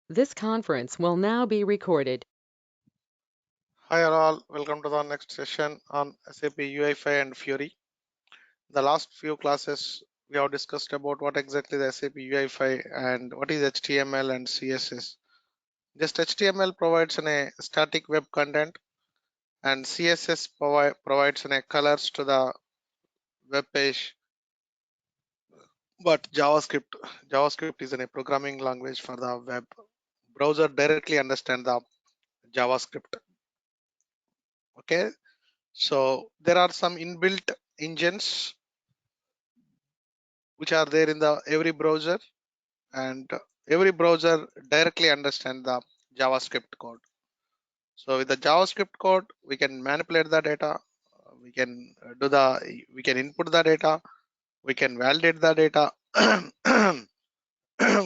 This conference will now be recorded. Hi all, welcome to the next session on SAP UI5 and Fiori. The last few classes we have discussed about what exactly the SAP UI5 and what is HTML and CSS. Just HTML provides a static web content and CSS provides a colors to the web page. But JavaScript is a programming language for the web. Browser directly understand the JavaScript. Okay, so there are some inbuilt engines which are there in the every browser, and every browser directly understand the JavaScript code. So with the JavaScript code, we can manipulate the data, we can we can input the data, we can validate the data,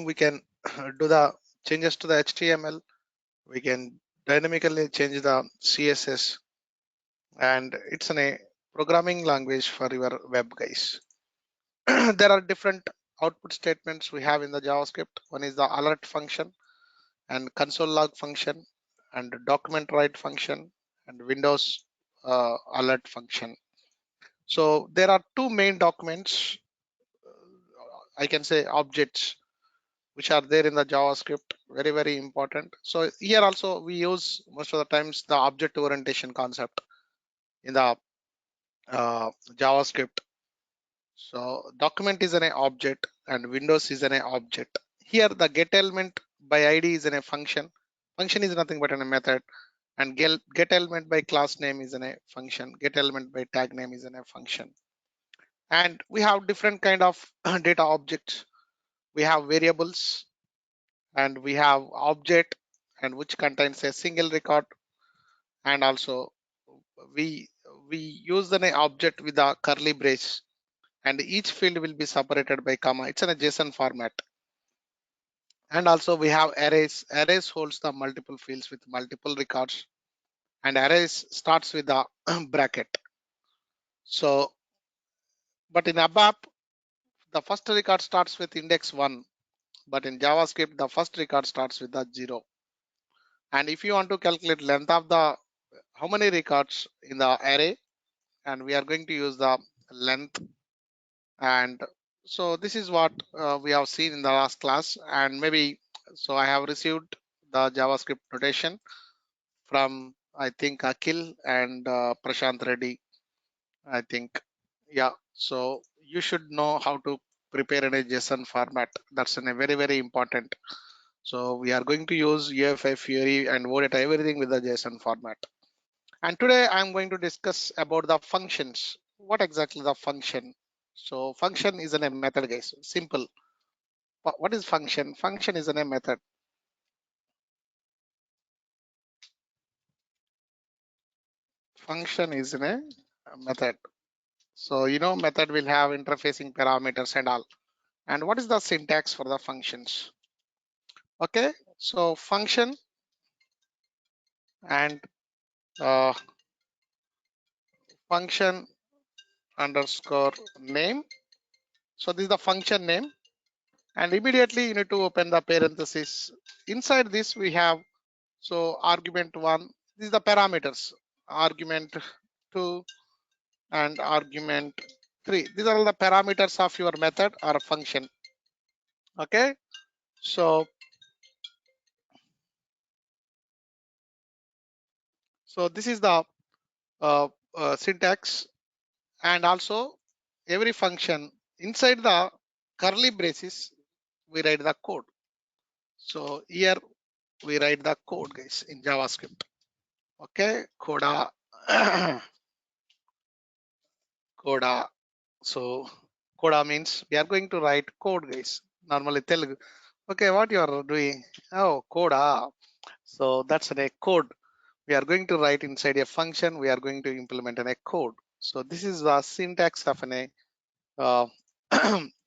we can do the changes to the HTML, we can dynamically change the CSS, and it's a programming language for your web, guys. There are different output statements we have in the JavaScript. One is the alert function and console log function and document write function and Windows alert function. So there are two main documents, I can say objects, which are there in the JavaScript. Very, very important. So here also we use most of the times the object orientation concept in the JavaScript. So document is an object and Windows is an object. Here the get element by ID is in a function. Function is nothing but a method, and get element by class name is in a function. Get element by tag name is in a function. And we have different kind of data objects. We have variables and we have object, and which contains a single record, and also we we use an object with a curly brace, and each field will be separated by comma. It's in a JSON format. And also we have arrays. Arrays holds the multiple fields with multiple records, and arrays starts with a bracket. So, but in ABAP, the first record starts with index 1, but in JavaScript, the first record starts with the 0. And if you want to calculate length of the how many records in the array, and we are going to use the length. And so this is what we have seen in the last class. And maybe so I have received the JavaScript notation from, I think, Akhil and Prashant Reddy, I think. Yeah, so you should know how to prepare in a JSON format. That's a very, very important. So we are going to use UI5 Fiori and OData, everything with the JSON format. And today I'm going to discuss about the functions. What exactly the function? So function is a method, guys. Simple. What is function? Function is a method. Function is a method. So method will have interfacing parameters and all. And what is the syntax for the functions? Okay, so function and uh, function underscore name. So this is the function name, and immediately you need to open the parenthesis. Inside this we have, so argument 1, this is the parameters, argument 2 and argument 3. These are all the parameters of your method or function. Okay, so this is the syntax. And also every function inside the curly braces we write the code. So here we write the code, guys, in JavaScript. Okay, coda coda. So coda means we are going to write code, guys. Normally Telugu. Okay, what you are doing? Oh, coda. So that's a code we are going to write inside a function. We are going to implement in a code. So this is the syntax of an uh,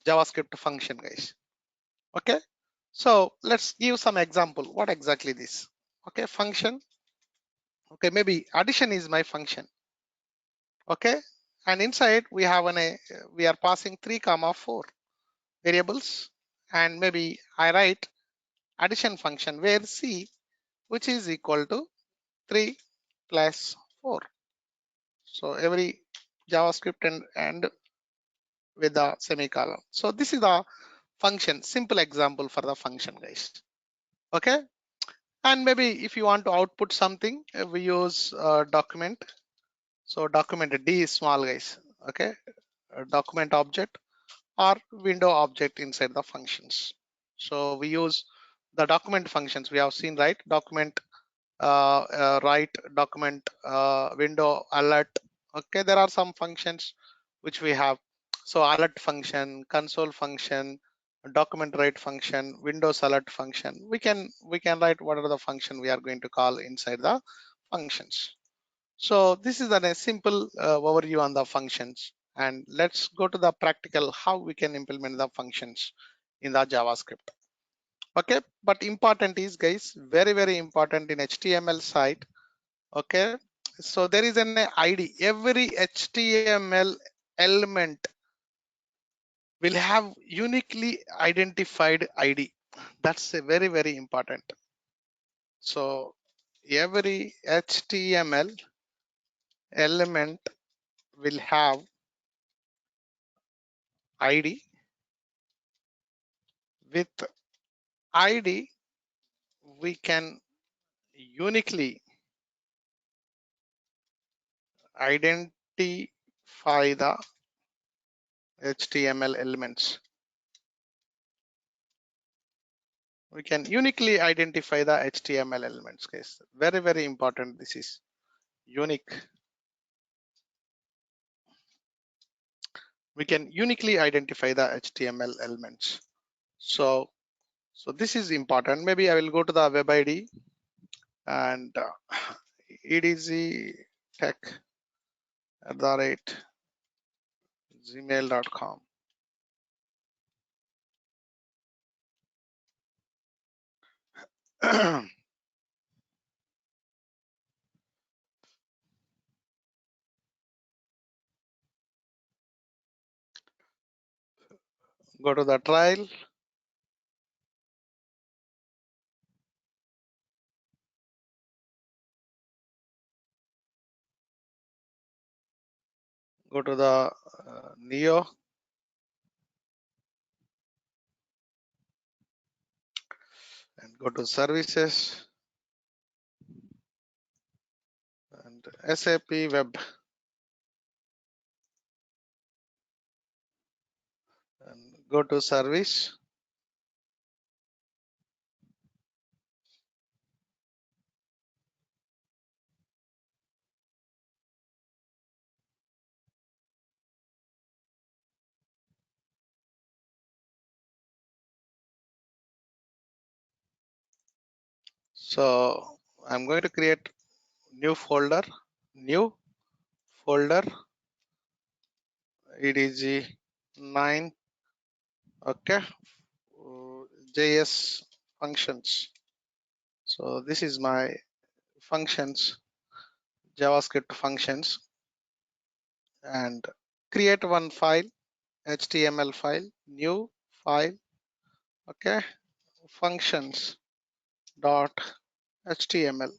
JavaScript function, guys. Okay, so let's give some example. What exactly this? Okay, function. Okay, maybe addition is my function. Okay, and inside we have we are passing 3 comma 4 variables, and maybe I write addition function where C, which is equal to 3 plus 4. So every JavaScript and with the semicolon. So this is the function, simple example for the function, guys. Okay. And maybe if you want to output something, we use document. So document D is small, guys. Okay. A document object or window object inside the functions. So we use the document functions we have seen, right? Document write, document window, alert. Okay, there are some functions which we have. So alert function, console function, document write function, windows alert function. We can write whatever the function we are going to call inside the functions. So this is a simple overview on the functions, and let's go to the practical how we can implement the functions in the JavaScript. Okay, but important is, guys, very important in HTML side. Okay, so there is an ID. Every HTML element will have uniquely identified ID. That's a very important. So every HTML element will have ID. With ID, we can uniquely identify the HTML elements. We can uniquely identify the HTML elements, guys. Very important. This is unique. We can uniquely identify the HTML elements. So this is important. Maybe I will go to the web ID and edz@gmail.com. Go to the trial. Go to the Neo. And go to services and SAP web and go to service. So I'm going to create new folder, edg9, okay, JS functions. So this is my functions, JavaScript functions, and create one file, HTML file, new file, okay, functions dot HTML.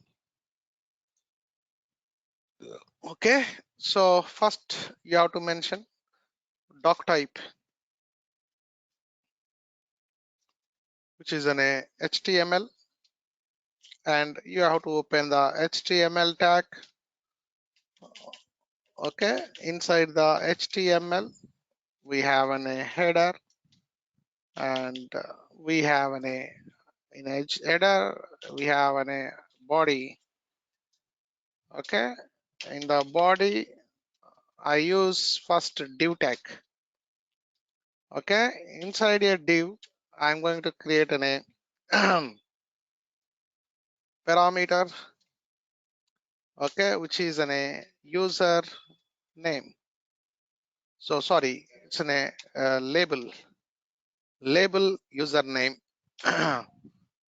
Okay, so first you have to mention doc type, which is an HTML, and you have to open the HTML tag. Okay, inside the HTML we have a header, and we have in header we have a body. Okay, in the body I use first div tag. Okay, inside a div I'm going to create a parameter, okay, which is a user name. So sorry, it's a label username.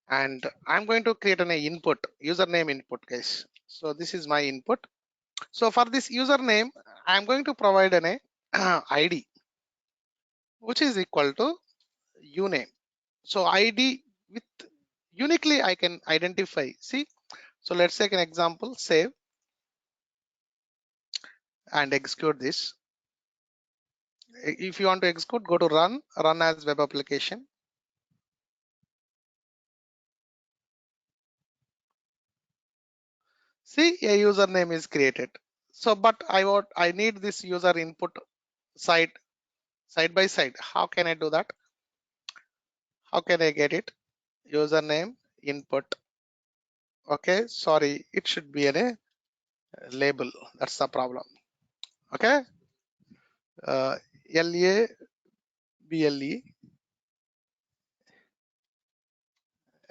And I'm going to create an input, username input, guys. So this is my input. So for this username I'm going to provide an ID, which is equal to uname. So ID with uniquely I can identify. See, so let's take an example, save and execute this. If you want to execute, go to run as web application. See, a username is created. So, but I need this user input side by side. How can I do that? How can I get it? Username input. Okay, sorry, it should be a label. That's the problem. Okay, LABLE,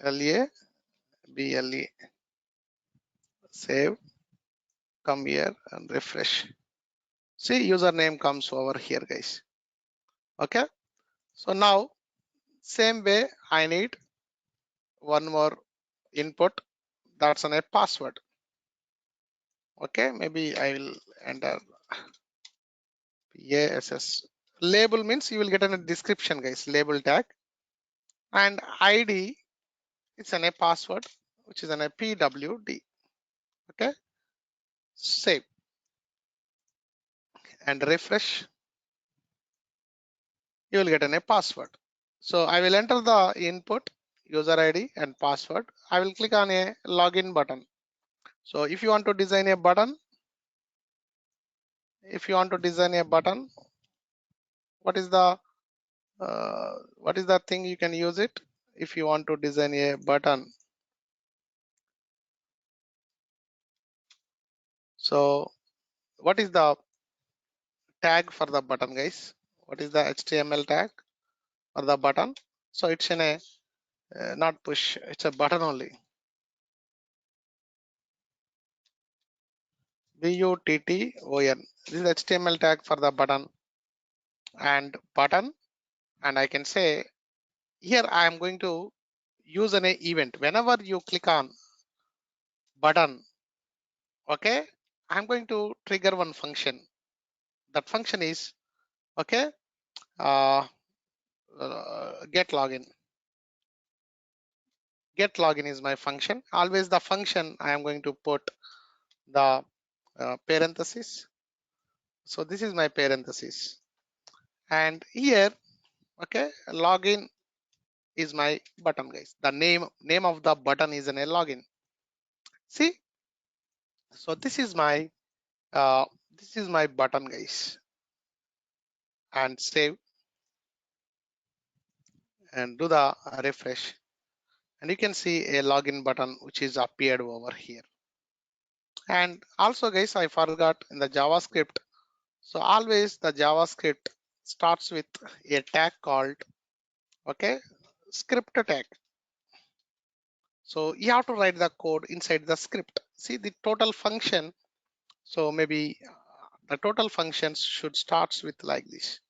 LABLE. Save, come here and refresh. See, username comes over here, guys. Okay, so now same way I need one more input. That's a password. Okay, maybe I will enter PASS. Label means you will get a description, guys. Label tag and ID. It's a password, which is a PWD. Okay, save and refresh. You will get a password. So I will enter the input, user ID and password. I will click on a login button. So if you want to design a button, what is the thing you can use it? If you want to design a button, so what is the tag for the button, guys? What is the HTML tag for the button? So it's in a not push, it's a button only. BUTTON. This is HTML tag for the button and I can say here I am going to use an event. Whenever you click on button, okay, I'm going to trigger one function. That function is okay, uh, get login. Get login is my function. Always the function I am going to put the parenthesis. So this is my parenthesis, and here, okay, login is my button, guys. The name of the button is a login. See, so uh, this is my button, guys, and save and do the refresh, and you can see a login button which is appeared over here. And also, guys, I forgot in the JavaScript. So always the JavaScript starts with a tag called okay script tag. So you have to write the code inside the script. See the total function. So maybe the total functions should starts with like this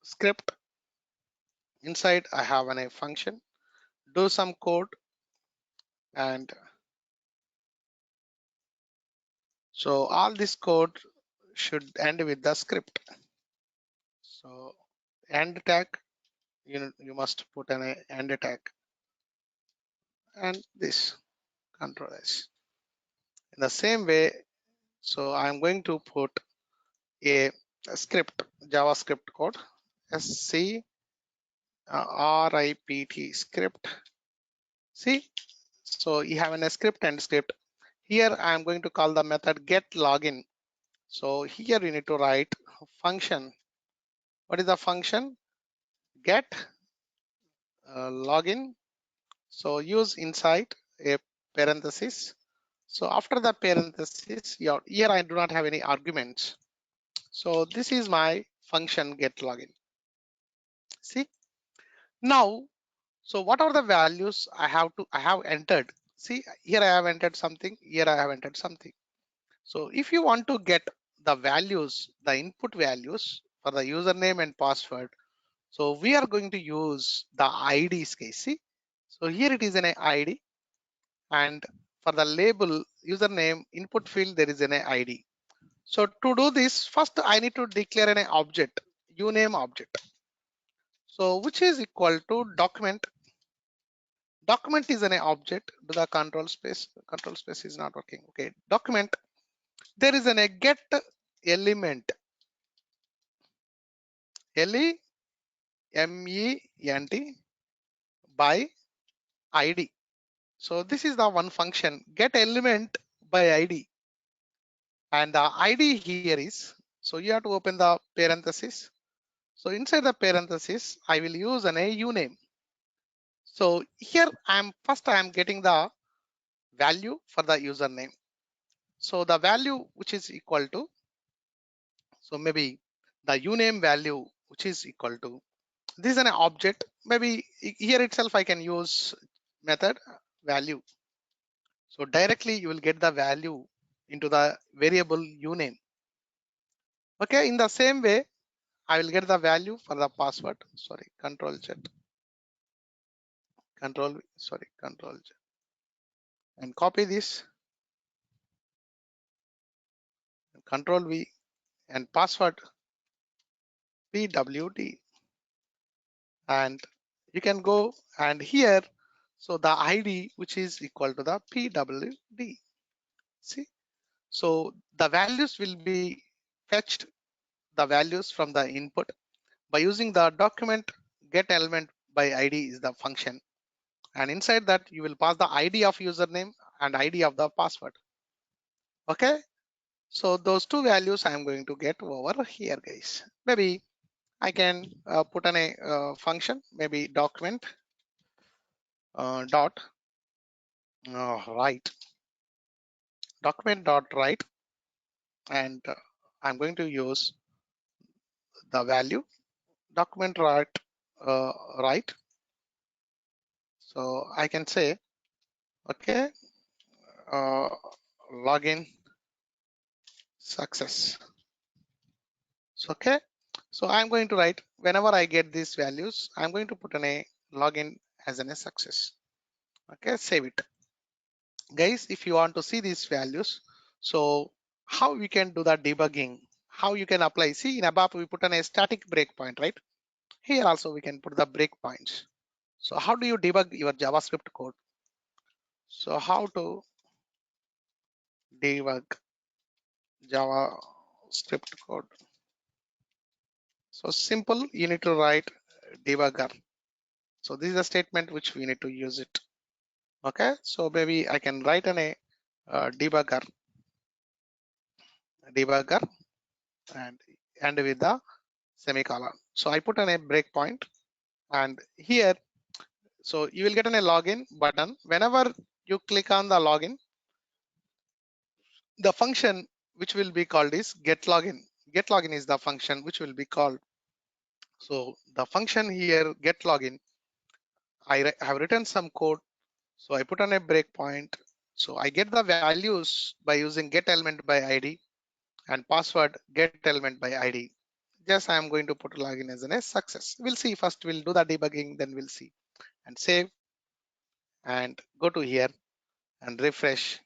script. Inside I have a function. Do some code and so all this code should end with the script. So end tag, you must put an end tag and this control S. In the same way, so I'm going to put a script, JavaScript code, SCRIPT script. See, so you have a script and script. Here I'm going to call the method get login. So here you need to write function. What is the function? Get login. So use inside a parenthesis. So after the parenthesis, here I do not have any arguments. So this is my function get login. See now, so what are the values I have entered? See here I have entered something. Here I have entered something. So if you want to get the values, the input values for the username and password, so we are going to use the IDs case. See, so here it is an ID, and for the label username input field there is an ID. So to do this, first I need to declare an object, uname object. So which is equal to document document is an object. Do the control space is not working. Okay, document, there is a get element, element by id. So this is the one function, get element by id, and the id here is, so you have to open the parenthesis. So inside the parenthesis I will use an uname. So here I am getting the value for the username. So the value which is equal to, so maybe the uname value which is equal to, this is an object. Maybe here itself I can use method value. So directly you will get the value into the variable uname. Okay, in the same way, I will get the value for the password. Sorry, control Z, control Z, and copy this, control V, and password pwd, and you can go and here, so the ID which is equal to the pwd. See, so the values will be fetched, the values from the input by using the document get element by ID is the function, and inside that you will pass the ID of username and ID of the password. Okay, so those two values I am going to get over here, guys. Maybe I can put in a function, maybe document dot write, document dot write, and I'm going to use the value document write. So I can say, okay, uh, login success. So, okay, so I'm going to write, whenever I get these values, I'm going to put in a login as a success. Okay, save it. Guys, if you want to see these values, so how we can do the debugging, how you can apply. See, in ABAP we put in a static breakpoint, right? Here also we can put the breakpoints. So how do you debug your JavaScript code? So how to debug JavaScript code? So simple, you need to write debugger. So this is a statement which we need to use it. Okay, so maybe I can write in a debugger and with the semicolon. So I put in a breakpoint, and here, so you will get in a login button. Whenever you click on the login, the function which will be called is get login. Get login is the function which will be called. So the function here get login, I have written some code. So I put on a breakpoint. So I get the values by using get element by ID and password get element by ID. Just I am going to put login as a success. We'll see, first we'll do the debugging, then we'll see, and save and go to here and refresh.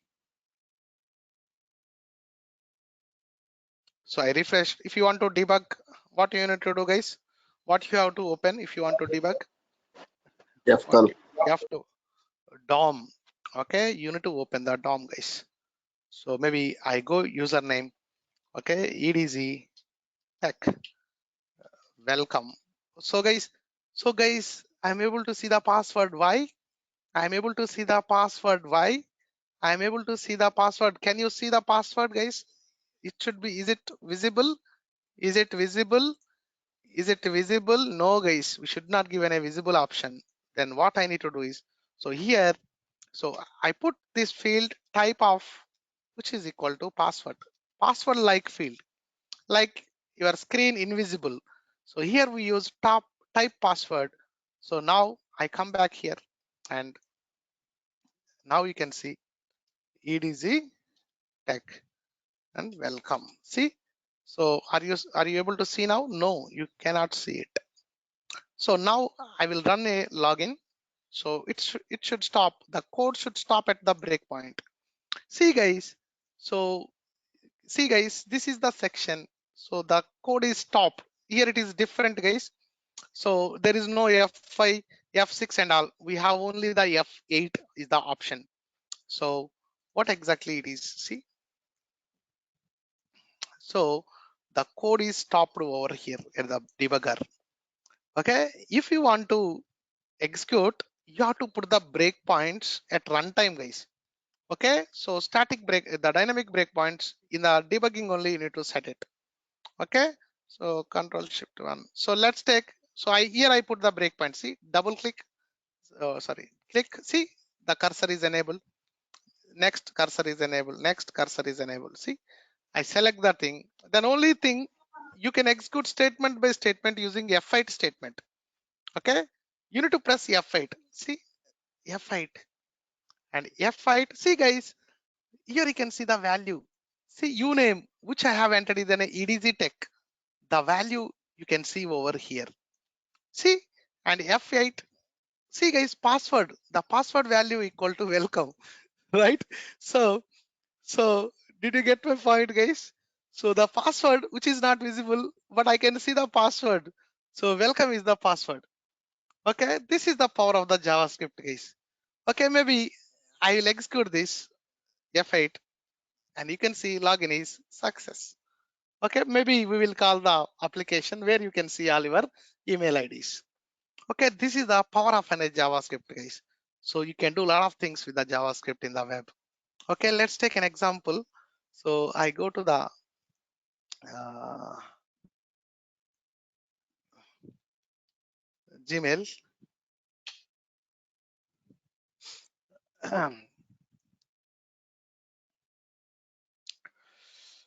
So I refresh. If you want to debug, what you need to do, guys, what you have to open if you want to debug, what F12. you have to DOM. Okay, you need to open the DOM, guys. So maybe I go username, okay, EDZ tech welcome. So guys, I'm able to see the password. Why? I'm able to see the password. Why? I'm able to see the password. Can you see the password, guys? It should be, is it visible? Is it visible? Is it visible? No, guys, we should not give any visible option. Then what I need to do is, so here, so I put this field type of, which is equal to password like field, like your screen invisible. So here we use type password. So now I come back here, and now you can see EDZ tech and welcome. See, so are you able to see now? No, you cannot see it. So now I will run a login. So it should stop. The code should stop at the breakpoint. See, guys. So see, guys, this is the section. So the code is stop. Here it is different, guys. So there is no F5, F6 and all. We have only the F8 is the option. So what exactly it is? See, so the code is stopped over here at the debugger. Okay, if you want to execute, you have to put the breakpoints at runtime, guys. Okay, so static break, the dynamic breakpoints in the debugging only you need to set it. Okay, so Control Shift 1. So let's take. So here I put the breakpoint. See, double click. Sorry, click. See, the cursor is enabled. Next cursor is enabled. Next cursor is enabled. See, I select the thing. Then only thing you can execute statement by statement using F8 statement. Okay, you need to press F8. See, F8 and F8. See, guys, here you can see the value. See, uname which I have entered is an EDZ tech. The value you can see over here. See, and F8. See, guys, password. The password value equal to welcome, right? So did you get my point, guys? So the password, which is not visible, but I can see the password. So welcome is the password. Okay, this is the power of the JavaScript, guys. Okay, maybe I will execute this F8 and you can see login is success. Okay, maybe we will call the application where you can see all your email IDs. Okay, this is the power of a JavaScript, guys. So you can do a lot of things with the JavaScript in the web. Okay, let's take an example. So I go to the uh, Gmail,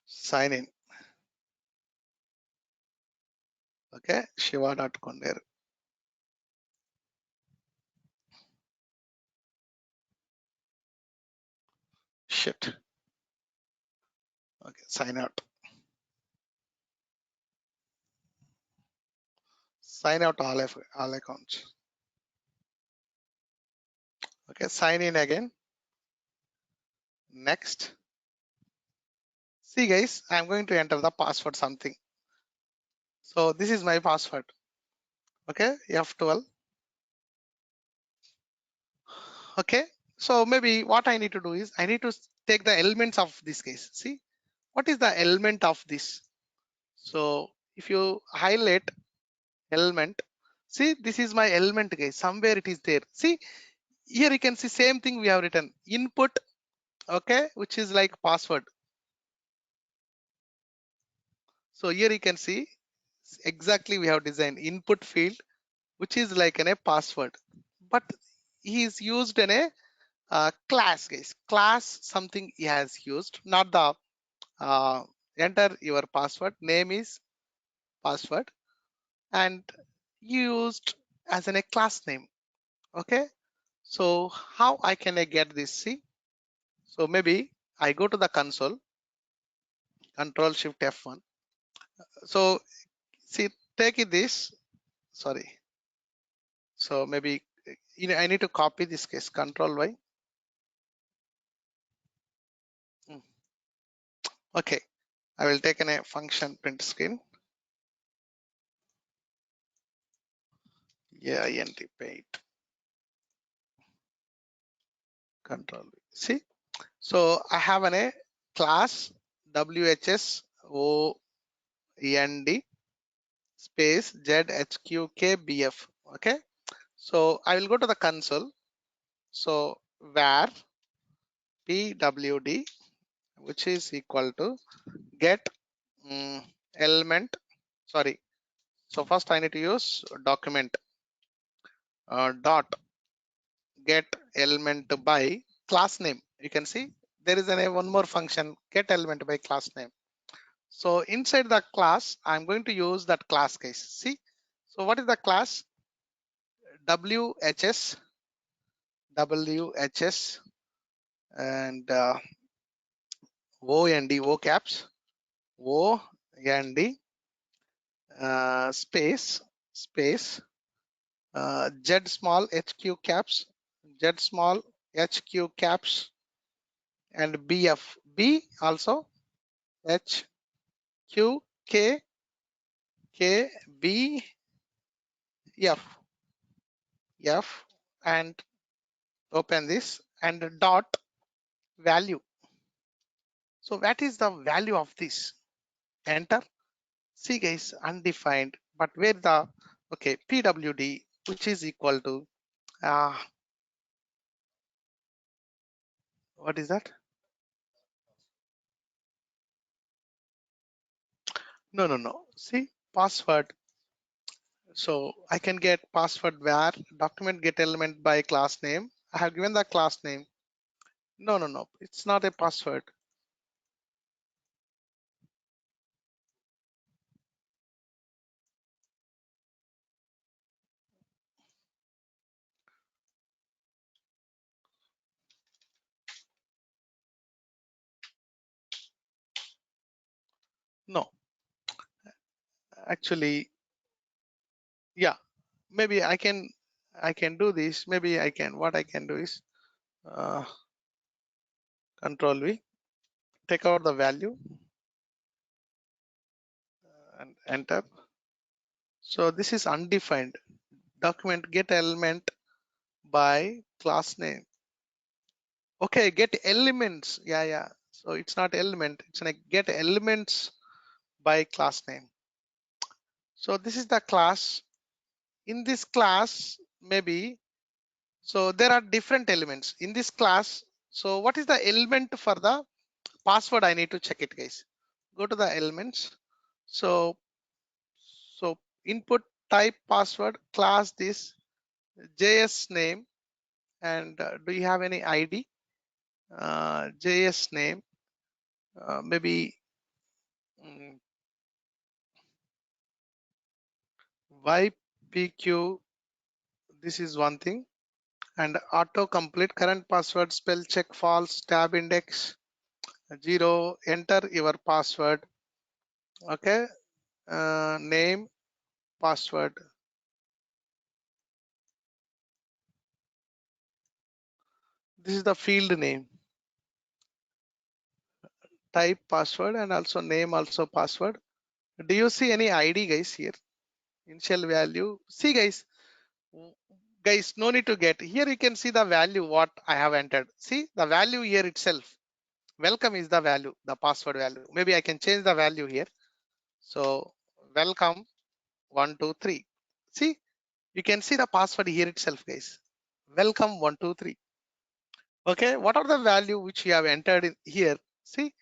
sign in. Okay, shiva.com there. Shit. Okay, sign out. Sign out all accounts. Okay, sign in again. Next. See, guys, I'm going to enter the password something. So this is my password. Okay, F12. Okay, so maybe what I need to do is I need to take the elements of this case. See, what is the element of this? So if you highlight element, see, this is my element, guys. Somewhere it is there. See, here you can see same thing we have written input, okay, which is like password. So here you can see exactly we have designed input field, which is like a password, but he is used in a class, guys. Class something he has used, not the enter your password. Name is password and used as in a class name. Okay, so how I can I get this? See, so maybe I go to the console, Control Shift F1. So see, take it this. Sorry. So maybe I need to copy this case. Control Y. Mm, okay, I will take a function print screen. Yeah, int paint. Control V. See, so I have a class WHSOEND space ZHQKBF. Okay, so I will go to the console. So var pwd, which is equal to get element. Sorry. So first I need to use document dot get element by class name. You can see there is one more function get element by class name. So inside the class, I'm going to use that class case. See, so what is the class? WHS, WHS, and OND, O caps, OND, space, space, Z small HQ caps, Z small HQ caps, and BF, B also HQ K K B F. F and open this and dot value. So what is the value of this? Enter. See guys, undefined, but where the, okay, PWD, which is equal to, uh, what is that? No. See, password. So I can get password where document get element by class name. I have given the class name. No. It's not a password. No, actually, yeah, maybe I can do this. Maybe I can, what I can do is uh, control V, take out the value and enter. So this is undefined. Document get element by class name. Okay, get elements. Yeah. So it's not element, it's like get elements by class name. So this is the class. In this class, maybe, so there are different elements in this class. So what is the element for the password? I need to check it, guys. Go to the elements. So input type password, class this, JS name, and do you have any ID? JS name, maybe mm, YPQ. This is one thing, and auto complete current password, spell check false, tab index 0. Enter your password. Okay, name, password. This is the field name. Type password and also name, also password. Do you see any ID, guys, here? Initial value. See, guys, no need to get here. You can see the value what I have entered. See the value here itself. Welcome is the value, the password value. Maybe I can change the value here. So welcome 123. See, you can see the password here itself, guys. Welcome 123. Okay, what are the value which you have entered in here? See,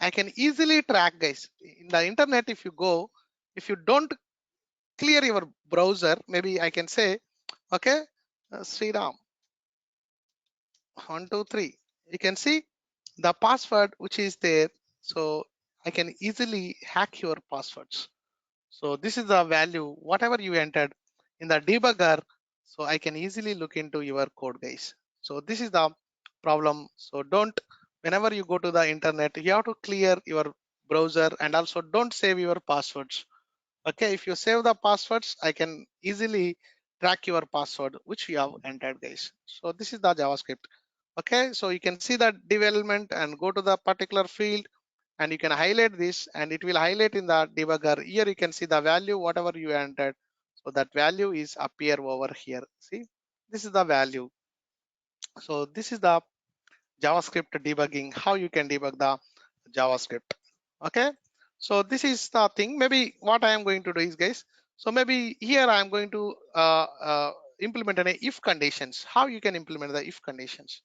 I can easily track, guys. In the internet, if you go, if you don't clear your browser, maybe I can say, okay, Sriram 123. You can see the password which is there. So I can easily hack your passwords. So this is the value, whatever you entered in the debugger. So I can easily look into your code, guys. So this is the problem. So don't, whenever you go to the internet, you have to clear your browser and also don't save your passwords. Okay, if you save the passwords, I can easily track your password, which you have entered, guys. So this is the JavaScript. Okay, so you can see the development and go to the particular field and you can highlight this and it will highlight in the debugger. Here you can see the value, whatever you entered. So that value is appear over here. See, this is the value. So this is the JavaScript debugging, how you can debug the JavaScript. Okay, so this is the thing. Maybe what I am going to do is, guys, so maybe here I am going to implement an if conditions. How you can implement the if conditions?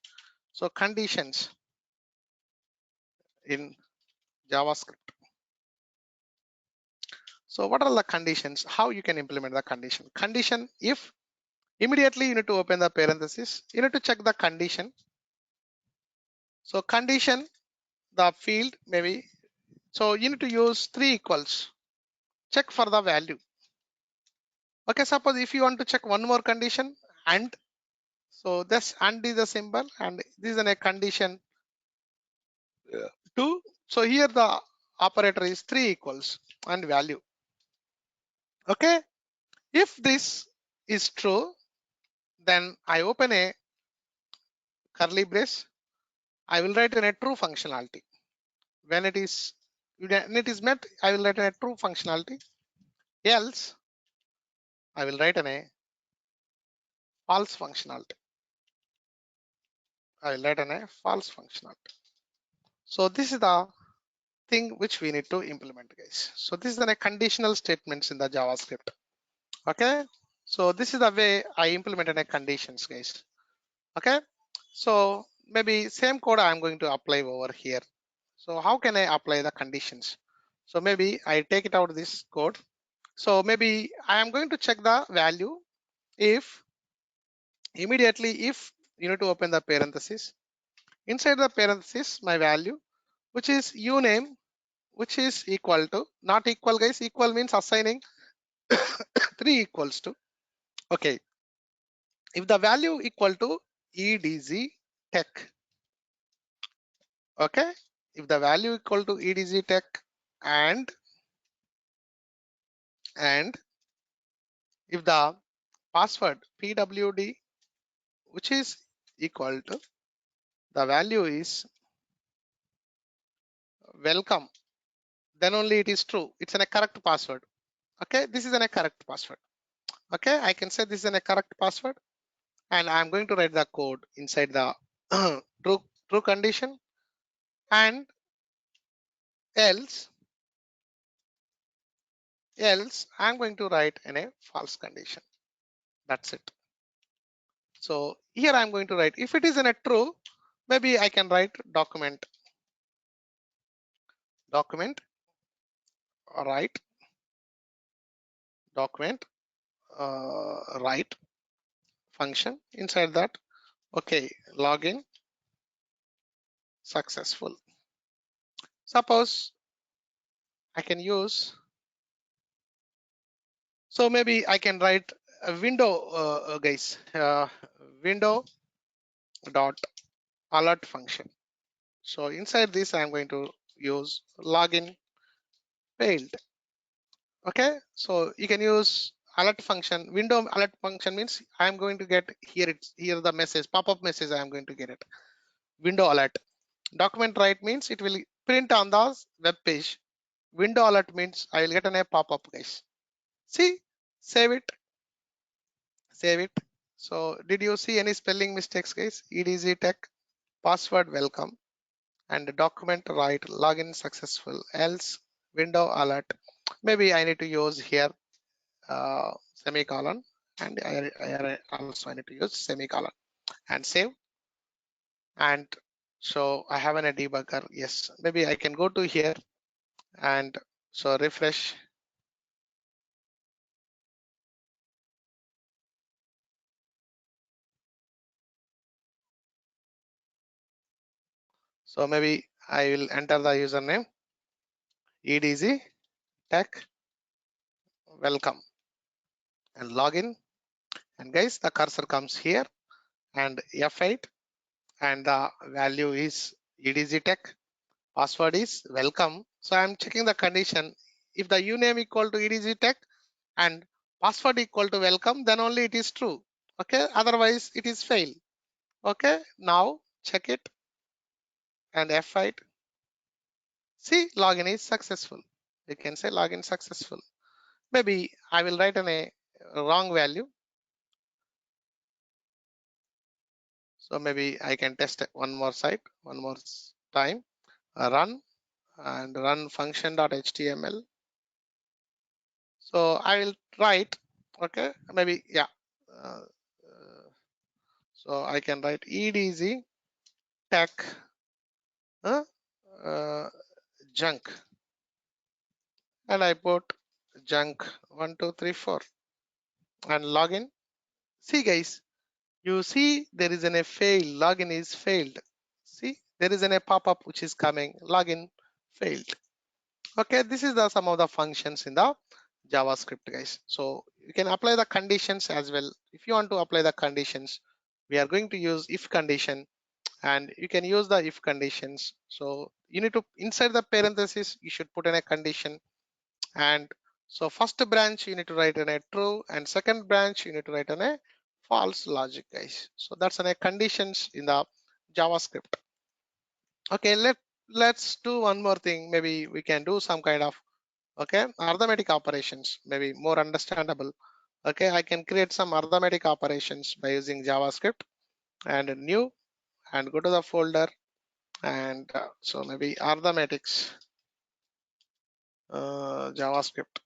So conditions in JavaScript. So what are the conditions? How you can implement the condition? Condition if, immediately you need to open the parenthesis. You need to check the condition. So condition, the field maybe. So you need to use 3 equals. Check for the value. Okay, suppose if you want to check one more condition, and so this and is the symbol and this is a condition 2. So here the operator is 3 equals and value. Okay, if this is true, then I open a curly brace. I will write in a true functionality. When it is met, I will write in a true functionality. Else, I will write in a false functionality. I will write a false functionality. So this is the thing which we need to implement, guys. So this is a conditional statements in the JavaScript. Okay. So this is the way I implemented a conditions, guys. Okay. So maybe same code I'm going to apply over here. So how can I apply the conditions? So maybe I take it out of this code. So maybe I am going to check the value if immediately if you need to open the parenthesis. Inside the parenthesis, my value, which is uname, which is equal to, not equal, guys, equal means assigning 3 equals to. Okay, if the value equal to edz tech, okay, if the value equal to edz tech and if the password pwd which is equal to the value is welcome, then only it is true. It's a correct password. Okay, this is a correct password. Okay, I can say this is a correct password, and I'm going to write the code inside the true condition, and else I'm going to write in a false condition. That's it. So here I'm going to write if it is in a true, maybe I can write document write document write function inside that. Okay, login successful. Suppose I can use, so maybe I can write a window, guys, window dot alert function. So inside this, I'm going to use login failed. Okay, so you can use alert function. Window alert function means I'm going to get here. It's here the message, pop-up message. I'm going to get it. Window alert. Document write means it will print on the web page. Window alert means I will get a pop-up, guys. See, save it, save it. So did you see any spelling mistakes, guys? EDZ tech, password welcome, and document write, login successful, else window alert. Maybe I need to use here semicolon, and I also need to use semicolon and save. And so I have a debugger. Yes, maybe I can go to here and so refresh. So maybe I will enter the username edz tech welcome and login. And guys, the cursor comes here and F8 and the value is edz tech, password is welcome. So I'm checking the condition. If the uname equal to edz tech and password equal to welcome, then only it is true. Okay, otherwise it is fail. Okay, now check it and F8. See, login is successful. You can say login successful. Maybe I will write a wrong value. So maybe I can test it one more time. Run and run function.html. So I will write, okay, maybe, yeah. So I can write edz tech junk, and I put junk 1234 and login. See, guys, you see there is a fail, login is failed. See, there is a pop-up which is coming, login failed. Okay, this is the some of the functions in the JavaScript, guys. So you can apply the conditions as well. If you want to apply the conditions, we are going to use if condition, and you can use the if conditions. So you need to inside the parenthesis, you should put in a condition. And so first branch you need to write in a true, and second branch you need to write in a false logic, guys. So that's in a conditions in the JavaScript. Okay, let's do one more thing. Maybe we can do some kind of, okay, arithmetic operations, maybe more understandable. Okay, I can create some arithmetic operations by using JavaScript and new and go to the folder and so maybe arithmetics JavaScript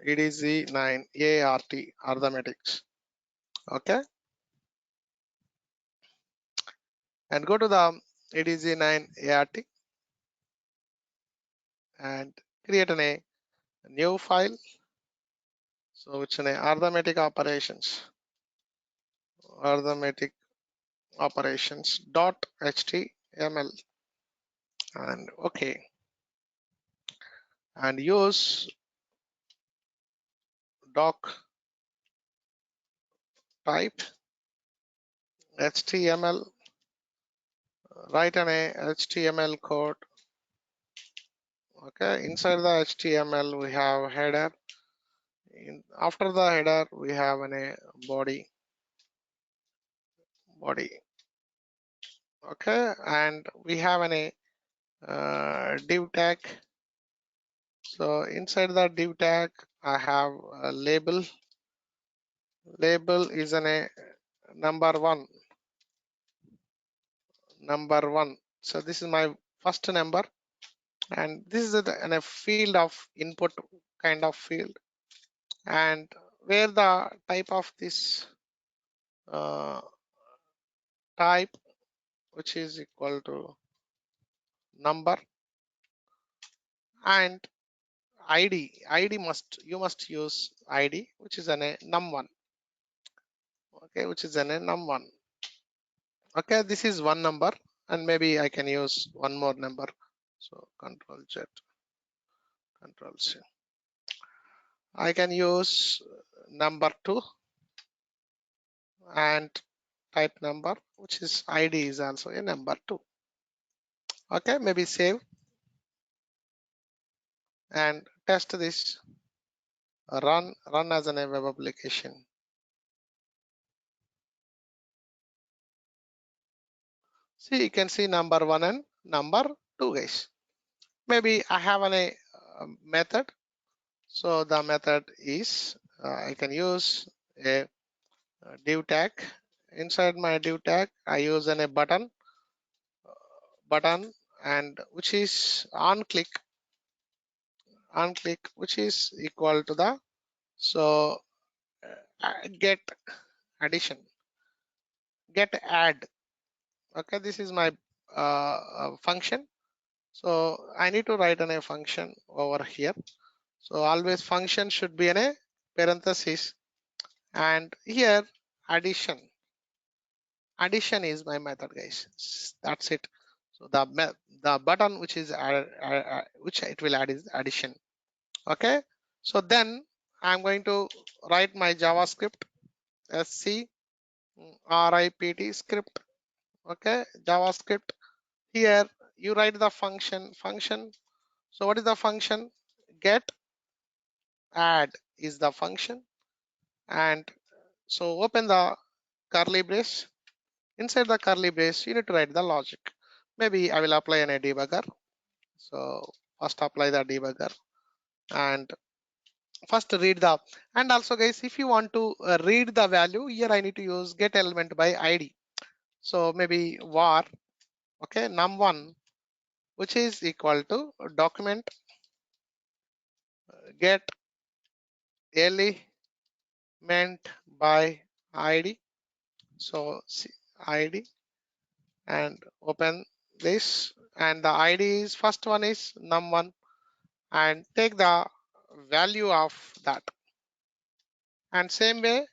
EDZ9 ART arithmetics. Okay, and go to the EDZ9 ART and create a new file. So it's an arithmetic operations dot html and okay, and use doc type html, write an html code. Okay, inside the html we have header. After the header we have a body. Okay, and we have a div tag. So inside the div tag I have a label. Label is a number one. So this is my first number, and this is a field of input kind of field, and where the type of this type, which is equal to number, and id you must use id, which is a num1. Okay, which is a num1. Okay, this is one number, and maybe I can use one more number. So control z, control c. I can use number 2 and type number, which is id is also a number 2. Okay, maybe save and test this. Run as a web application. See, you can see number 1 and number 2, guys. Maybe I have a method. So the method is I can use a div tag. Inside my div tag I use a button, and which is on click, which is equal to the so get addition, get add. Okay, this is my function. So I need to write in a function over here. So always function should be in a parenthesis, and here addition is my method, guys. That's it. So the button which is which it will add is addition. Okay, so then I'm going to write my JavaScript script script. Okay, JavaScript. Here you write the function. So what is the function? Get add is the function, and so open the curly brace. Inside the curly brace you need to write the logic. Maybe I will apply a debugger. So first apply the debugger and first read the, and also guys, if you want to read the value, here I need to use get element by id. So maybe var, okay, num1, which is equal to document get element by id. So id and open this, and the id is first one is num1, and take the value of that, and same way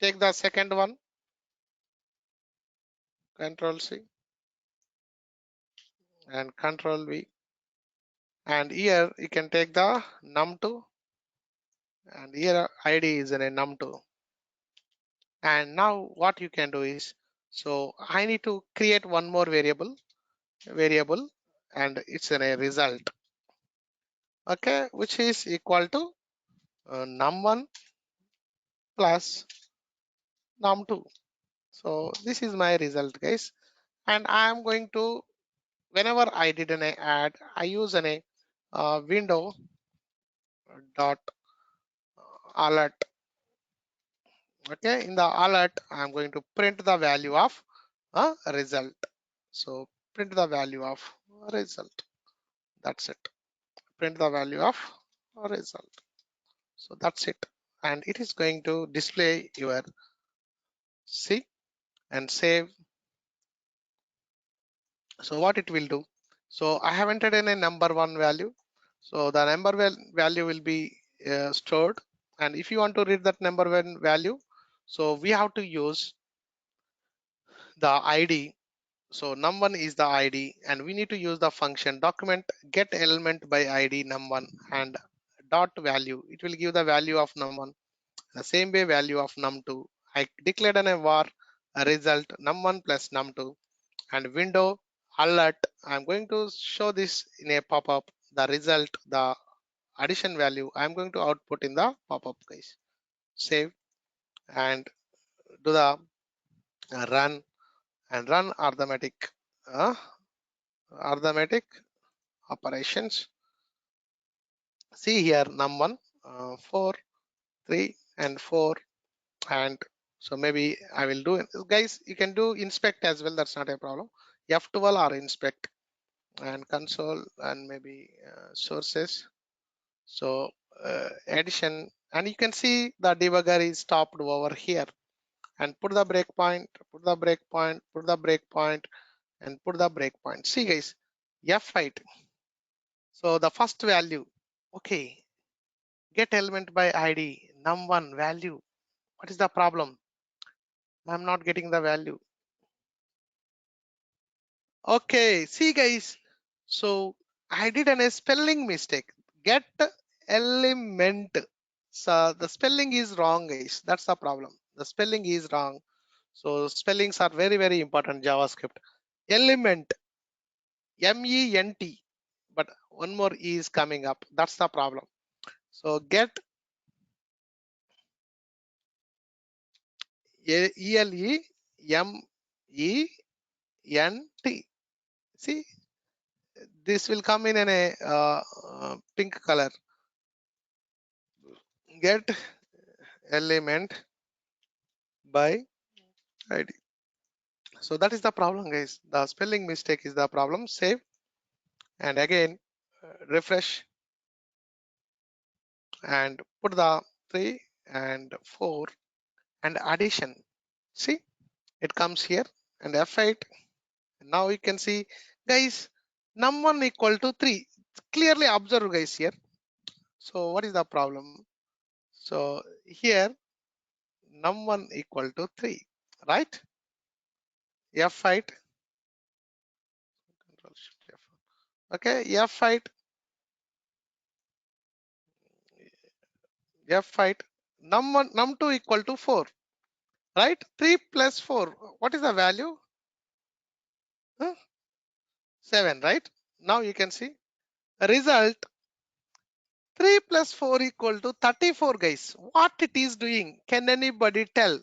take the second one, control c and control v, and here you can take the num2, and here id is in a num2. And now what you can do is, so I need to create one more variable, and it's in a result. Okay, which is equal to num1 plus num2. So this is my result, guys, and I am going to, whenever I did an add, I use an window dot alert. Okay, in the alert, I'm going to print the value of a result. So print the value of result. That's it. Print the value of a result. So that's it. And it is going to display your see and save. So what it will do? So I have entered in a number one value. So the number value will be stored. And if you want to read that number one value, so we have to use the ID. So num1 is the ID, and we need to use the function document get element by ID num1 and dot value. It will give the value of num1. The same way value of num2. I declared a var a result num1 plus num2 and window alert. I'm going to show this in a pop-up. The result, the addition value, I'm going to output in the pop-up, guys. Save and do the run and run uh, arithmetic operations. See here num1 4 3 and 4, and so maybe I will do it. Guys, you can do inspect as well, that's not a problem. F12 or inspect and console and maybe sources. So addition, and you can see the debugger is stopped over here, and put the breakpoint, put the breakpoint, put the breakpoint, and put the breakpoint. See guys, F8. So the first value, okay, get element by ID num1 value. What is the problem? I'm not getting the value. Okay, see guys, so I did a spelling mistake. Get element. So the spelling is wrong, guys. That's the problem. The spelling is wrong. So spellings are very, very important JavaScript. Element, MENT, but one more E is coming up. That's the problem. So get ELEMENT. See, this will come in a pink color. Get element by ID. So that is the problem, guys. The spelling mistake is the problem. Save and again refresh and put the 3 and 4 and addition. See, it comes here and F8. Now you can see, guys, num1 equal to 3. Clearly observe, guys, here. So what is the problem? So here num1 equal to 3, right? F8. Okay, F8, F8, num1, num2 equal to 4, right? 3 plus 4, what is the value? Huh? 7, right? Now you can see result 3 plus 4 equal to 34, guys. What it is doing? Can anybody tell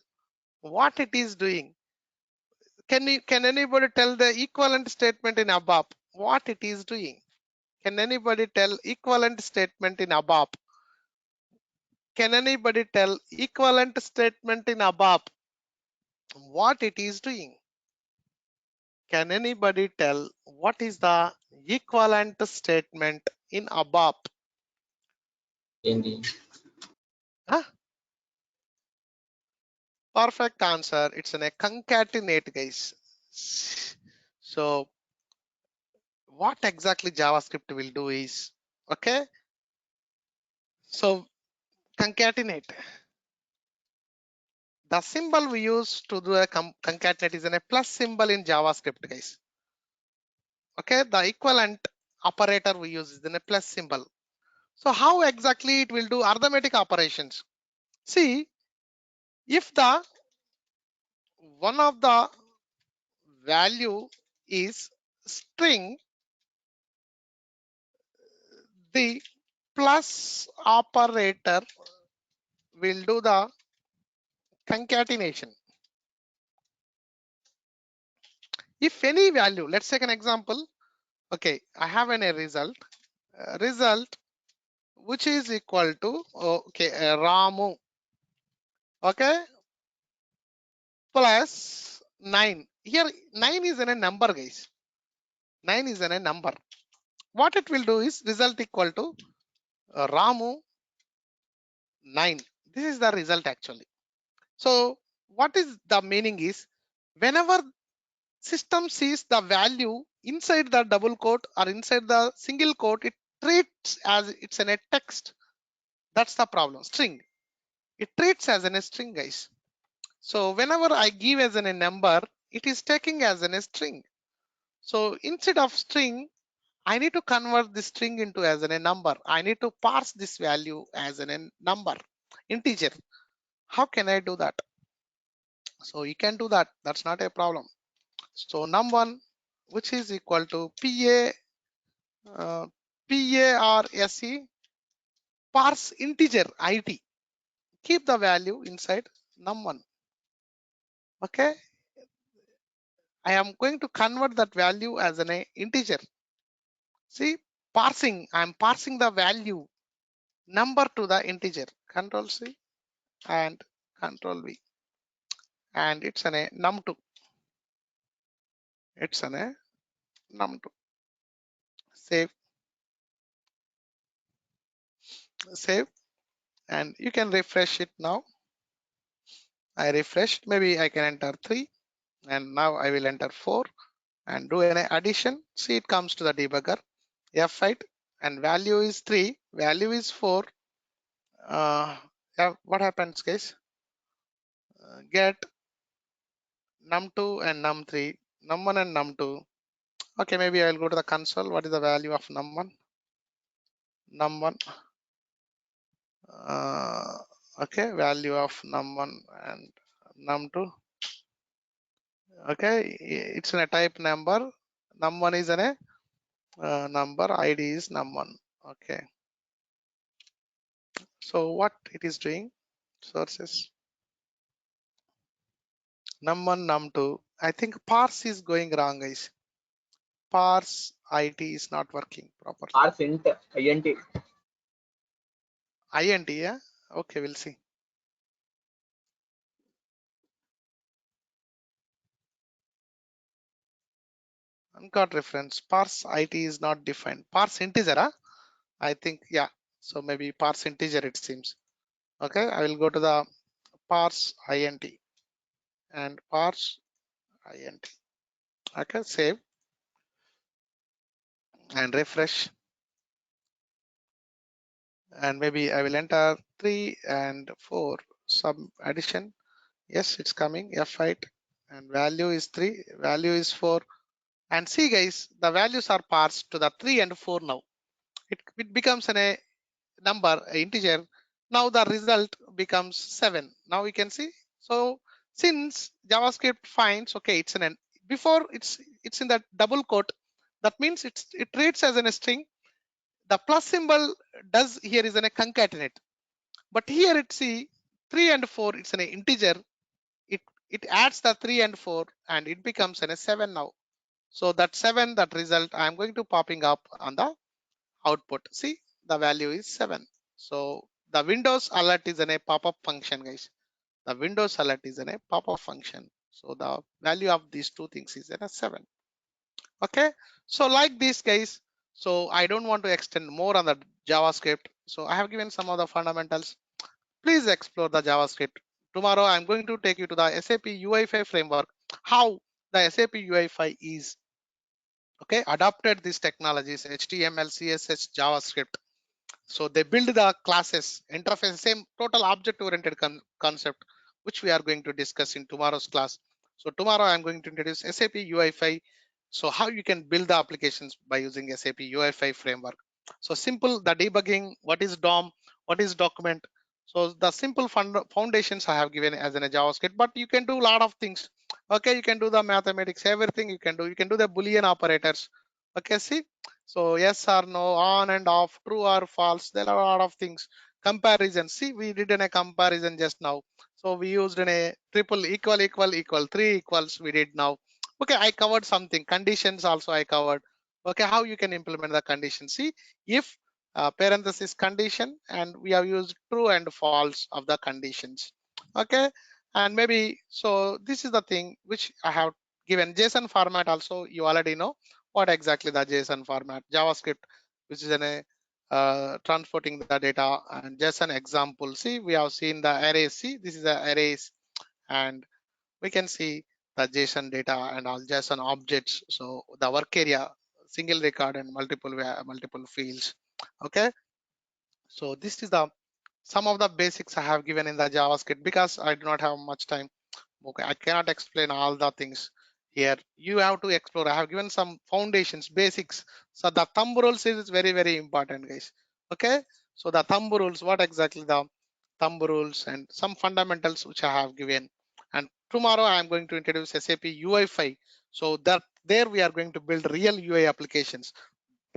what it is doing? Can anybody tell the equivalent statement in above? What it is doing? Can anybody tell equivalent statement in above? Can anybody tell equivalent statement in above? What it is doing? Can anybody tell what is the equivalent statement in above? Indeed. Huh? Perfect answer. It's in a concatenate, guys. So what exactly JavaScript will do is, okay, so concatenate. The symbol we use to do a concatenate is a plus symbol in JavaScript, guys. Okay, the equivalent operator we use is a plus symbol. So how exactly it will do arithmetic operations? See, if the one of the value is string, the plus operator will do the concatenation. If any value, let's take an example. Okay, I have a result. Result which is equal to okay Ramu, okay, plus 9. Here 9 is in a number, guys. 9 is in a number. What it will do is result equal to Ramu 9. This is the result actually. So what is the meaning is, whenever system sees the value inside the double quote or inside the single quote, it treats as it's in a text. That's the problem. String. It treats as in a string, guys. So whenever I give as in a number, it is taking as in a string. So instead of string, I need to convert the string into as in a number. I need to parse this value as in a number, integer. How can I do that? So you can do that. That's not a problem. So num1, which is equal to uh, parse parse integer id. Keep the value inside num1. Okay. I am going to convert that value as an integer. See, parsing. I'm parsing the value number to the integer. Control C and Control V, and it's an a num2. It's an a num2. Save, save, and you can refresh it now. I refreshed. Maybe I can enter 3, and now I will enter 4 and do an addition. See, it comes to the debugger. F8 and value is 3. Value is 4. Yeah, what happens, guys? Get num2 and num3, num1 and num2. Okay, maybe I'll go to the console. What is the value of num1? Num1. Okay, value of num1 and num2. Okay, it's in a type number. Num1 is in a number. ID is num1. Okay. So what it is doing? Sources. Num1, num2. I think parse is going wrong, guys. Parse IT is not working properly. Parse int, int. INT, yeah. Okay, we'll see. Uncaught reference. Parse IT is not defined. Parse integer, huh? I think, yeah. So maybe parse integer, it seems. Okay, I will go to the parse INT and parse INT. Okay, save and refresh. And maybe I will enter 3 and 4. Some addition. Yes, it's coming. F8 and value is 3. Value is 4. And see, guys, the values are parsed to the 3 and 4 now. It becomes a number, integer. Now the result becomes 7. Now we can see. So since JavaScript finds, okay, it's an before it's in that double quote, that means it treats as a string. The plus symbol does here is a concatenate, but here it see 3 and 4, it's an integer. It adds the 3 and 4 and it becomes a 7 now. So that 7, that result I'm going to popping up on the output. See, the value is 7. So the Windows alert is in a pop-up function, guys. The Windows alert is in a pop-up function. So the value of these two things is in a 7. Okay. So like this, guys. So I don't want to extend more on the JavaScript. So I have given some of the fundamentals. Please explore the JavaScript. Tomorrow I'm going to take you to the SAP UI5 framework. How the SAP UI5 is adopted these technologies, HTML, CSS, JavaScript. So they build the classes, interface, same total object-oriented concept, which we are going to discuss in tomorrow's class. So tomorrow I'm going to introduce SAP UI5. So how you can build the applications by using SAP UI5 framework. So simple, the debugging, what is DOM, what is document. So the simple foundations I have given as in a JavaScript, but you can do a lot of things. Okay, you can do the mathematics, everything you can do. You can do the Boolean operators. Okay, see. So yes or no, on and off, true or false. There are a lot of things. Comparison. See, we did in a comparison just now. So we used in a triple equal, equal, equal, 3 equals we did now. Okay, I covered something. Conditions also I covered. Okay, how you can implement the condition. See, if parenthesis condition, and we have used true and false of the conditions. Okay, and maybe so this is the thing which I have given. JSON format also you already know what exactly the JSON format. JavaScript, which is an transporting the data, and JSON example. See, we have seen the arrays. See, this is the arrays, and we can see the JSON data and all JSON objects. So the work area, single record and multiple fields. Okay, so this is the some of the basics I have given in the JavaScript because I do not have much time. Okay, I cannot explain all the things here. You have to explore. I have given some foundations, basics. So the thumb rules is very important, guys. Okay, so the thumb rules, what exactly the thumb rules and some fundamentals which I have given. And tomorrow I am going to introduce SAP UI5. So that there we are going to build real UI applications,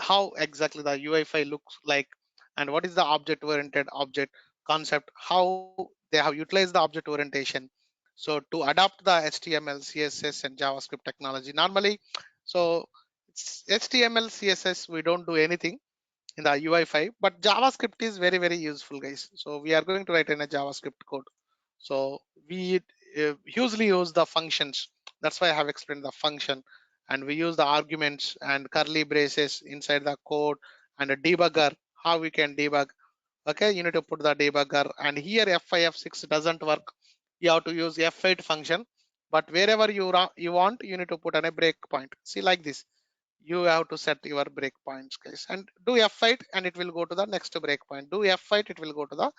how exactly the UI5 looks like, and what is the object oriented object concept, how they have utilized the object orientation. So to adopt the HTML, CSS, and JavaScript technology normally, so HTML, CSS, we don't do anything in the UI5, but JavaScript is very useful, guys. So we are going to write in a JavaScript code. So we usually use the functions. That's why I have explained the function, and we use the arguments and curly braces inside the code and a debugger. How we can debug? Okay, you need to put the debugger, and here F5 F6 doesn't work. You have to use F8 function, but wherever you want, you need to put on a breakpoint. See, like this, you have to set your breakpoints, guys, and do F8 and it will go to the next breakpoint. Do F8, it will go to the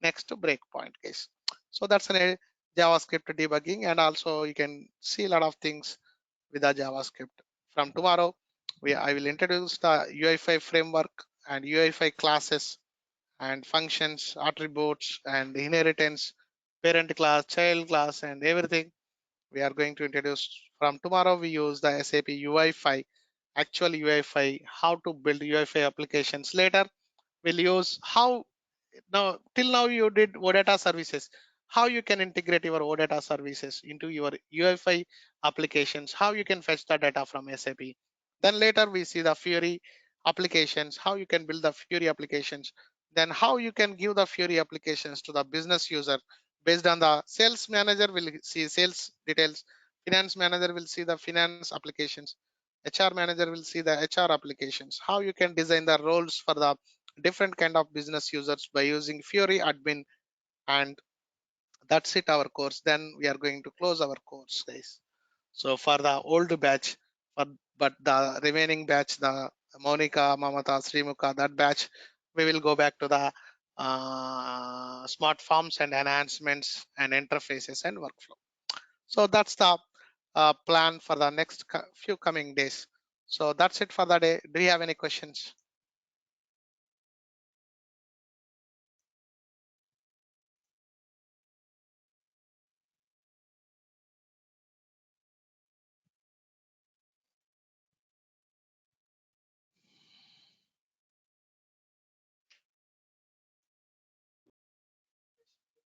next breakpoint, guys. So that's a JavaScript debugging, and also you can see a lot of things with the JavaScript. From tomorrow, I will introduce the UI5 framework and UI5 classes and functions, attributes, and inheritance, parent class, child class, and everything we are going to introduce. From tomorrow. We use the SAP UI5, actual UI5, how to build UI5 applications. Later we'll use how, now till now you did OData services, how you can integrate your OData services into your UI5 applications, how you can fetch the data from SAP. Then later we see the Fiori applications, how you can build the Fiori applications, then how you can give the Fiori applications to the business user. Based on the sales manager will see sales details, finance manager will see the finance applications, HR manager will see the HR applications, how you can design the roles for the different kind of business users by using Fiori admin. And that's it, our course. Then we are going to close our course, guys. So for the old batch, for, but the remaining batch, the Monica, Mamata, Srimuka, that batch, we will go back to the smart forms and enhancements and interfaces and workflow. So that's the plan for the next few coming days. So that's it for the day. Do you have any questions?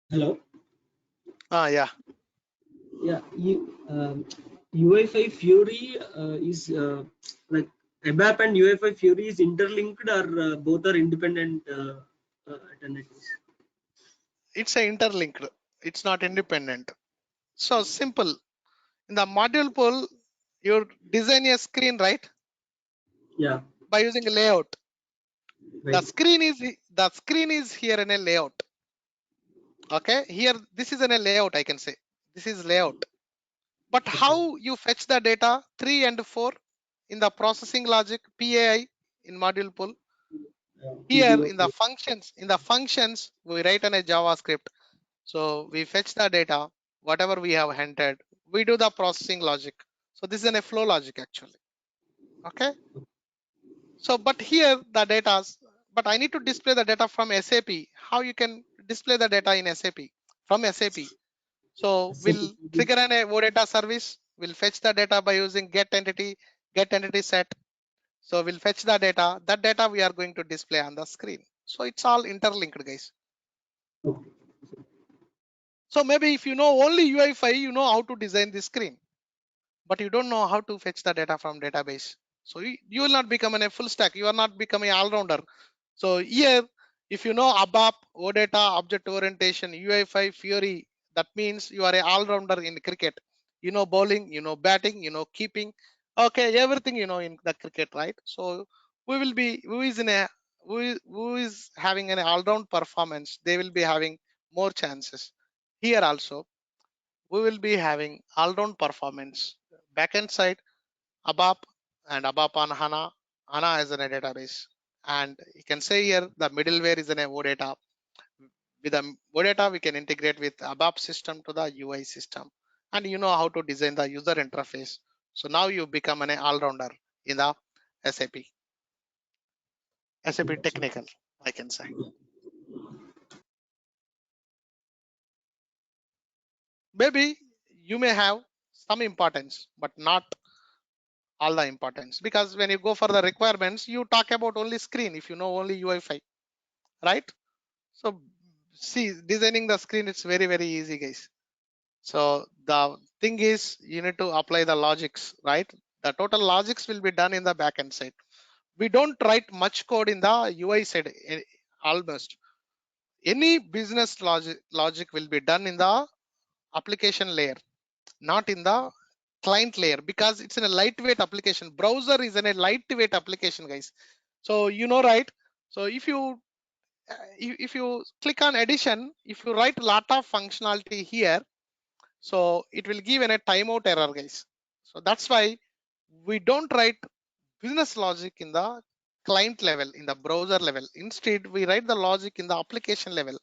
Hello. Yeah. Yeah. UI5 Fury is like ABAP and UI5 Fury is interlinked, or both are independent alternatives? It's a interlinked, it's not independent. So simple. In the module pool, you design a screen, right? Yeah. By using a layout. Right. The screen is here in a layout. Okay, here this is in a layout, I can say. This is layout. But Okay. how you fetch the data 3 and 4 in the processing logic PAI in module pool? Here PDO. in the functions, we write on a JavaScript. So we fetch the data, whatever we have entered, we do the processing logic. So this is a flow logic actually. Okay. So, but here the data, but I need to display the data from SAP. How you can display the data in SAP from SAP? So SAP we'll PD. trigger an OData service. We'll fetch the data by using get entity set. So we'll fetch the data. That data we are going to display on the screen. So it's all interlinked, guys. Okay. So maybe if you know only UI5, you know how to design the screen, but you don't know how to fetch the data from database. So you will not become a full stack. You are not becoming all rounder. So here, if you know ABAP, OData, object orientation, UI5, Fiori, that means you are a all-rounder in cricket. You know bowling, you know batting, you know keeping. Okay, everything you know in the cricket, right? So we will be who is having an all-round performance, they will be having more chances. Here also, we will be having all-round performance. Backend side, ABAP and ABAP on HANA. HANA is in a database. And you can say here the middleware is in a OData. With the OData, we can integrate with ABAP system to the UI system. And you know how to design the user interface. So now you become an all-rounder in the SAP. SAP technical, I can say. Maybe you may have some importance, but not all the importance, because when you go for the requirements, you talk about only screen if you know only UI5, right? So see, designing the screen, it's very easy, guys. So the thing is, you need to apply the logics, right? The total logics will be done in the backend side. We don't write much code in the UI side, almost. Any business logic will be done in the application layer, not in the client layer, because it's in a lightweight application. Browser is in a lightweight application, guys. So you know, right? So if you if you click on addition, if you write a lot of functionality here, so it will give a timeout error, guys. So that's why we don't write business logic in the client level, in the browser level. Instead, we write the logic in the application level,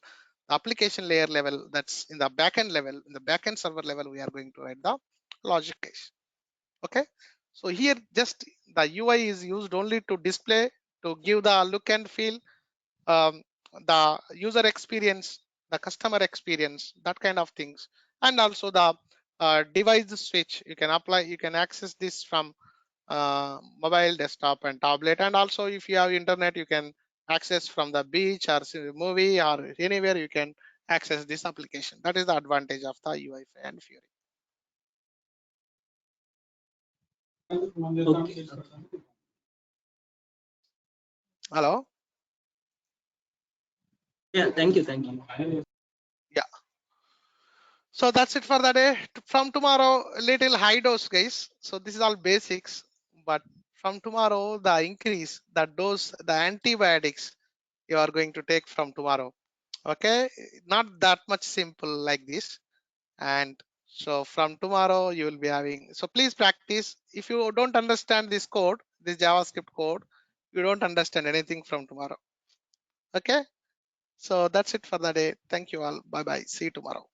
the application layer level. That's in the backend level. In the backend server level, we are going to write the logic, guys. Okay. So here, just the UI is used only to display, to give the look and feel, um, the user experience, the customer experience, that kind of things. And also the device switch, you can apply, you can access this from mobile, desktop and tablet. And also if you have internet, you can access from the beach or movie or anywhere, you can access this application. That is the advantage of the UI5 and Fiori. Okay. Hello. Yeah, thank you. Thank you. Yeah. So that's it for the day. From tomorrow, little high dose, guys. So this is all basics, but from tomorrow, the increase, the dose, the antibiotics you are going to take from tomorrow. Okay, not that much simple like this. And so from tomorrow, you will be having. So please practice. If you don't understand this code, this JavaScript code, you don't understand anything from tomorrow. Okay. So that's it for the day. Thank you all. Bye bye. See you tomorrow.